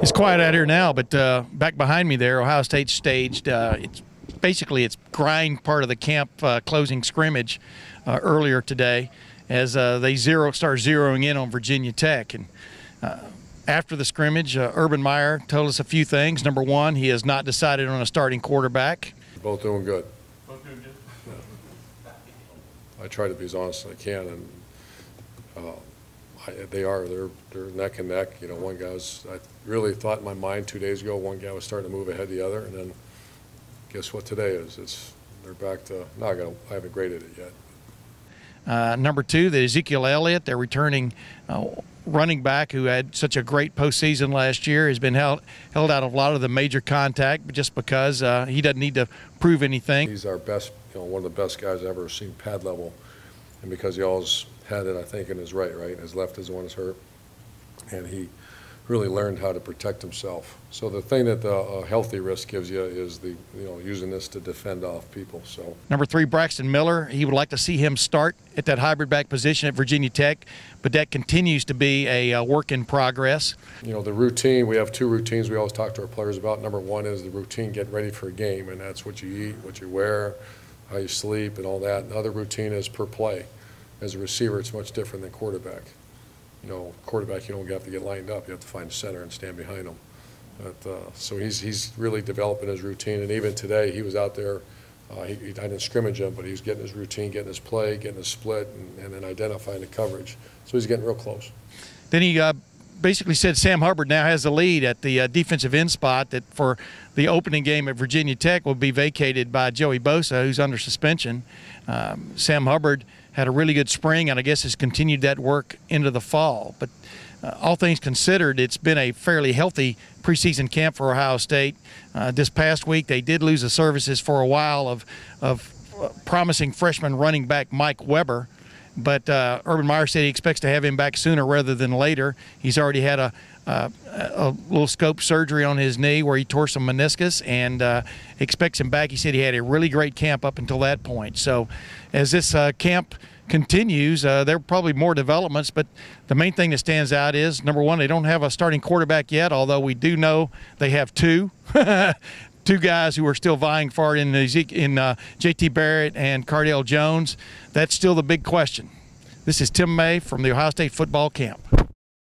It's quiet out here now, but back behind me there, Ohio State staged it's grind part of the camp closing scrimmage earlier today as they start zeroing in on Virginia Tech. And after the scrimmage, Urban Meyer told us a few things. Number one, he has not decided on a starting quarterback. Both doing good. Both doing good. Yeah. I try to be as honest as I can, and they're neck and neck. You know, one guy I really thought in my mind 2 days ago, one guy was starting to move ahead of the other, and then guess what today is? They're back to, I haven't graded it yet. Number two, the Ezekiel Elliott, their returning running back who had such a great postseason last year, has been held out of a lot of the major contact just because he doesn't need to prove anything. He's our best, one of the best guys I've ever seen pad level, and because he always had it, I think, in his right, his left is the one that's hurt, and he really learned how to protect himself. So the thing that the healthy risk gives you is using this to defend off people. So number three, Braxton Miller, he would like to see him start at that hybrid back position at Virginia Tech, but that continues to be a work in progress. You know, the routine, we have two routines we always talk to our players about. Number one is the routine getting ready for a game, and that's what you eat, what you wear, how you sleep, and all that. And the other routine is per play. As a receiver, it's much different than quarterback. You know, quarterback, you don't have to get lined up. You have to find a center and stand behind him. But, so he's really developing his routine. And even today, he was out there. I didn't scrimmage him, but he was getting his routine, getting his play, getting his split, and then identifying the coverage. So he's getting real close. Then he basically said Sam Hubbard now has the lead at the defensive end spot, that for the opening game at Virginia Tech will be vacated by Joey Bosa, who's under suspension. Sam Hubbard had a really good spring, and I guess has continued that work into the fall. But all things considered, it's been a fairly healthy preseason camp for Ohio State. This past week, they did lose the services for a while of promising freshman running back Mike Weber. But Urban Meyer said he expects to have him back sooner rather than later. He's already had a little scope surgery on his knee where he tore some meniscus, and expects him back. He said he had a really great camp up until that point. So as this camp continues, there are probably more developments, but the main thing that stands out is, number one, they don't have a starting quarterback yet, although we do know they have two. Two guys who are still vying for it in J.T. Barrett and Cardale Jones. That's still the big question. This is Tim May from the Ohio State football camp.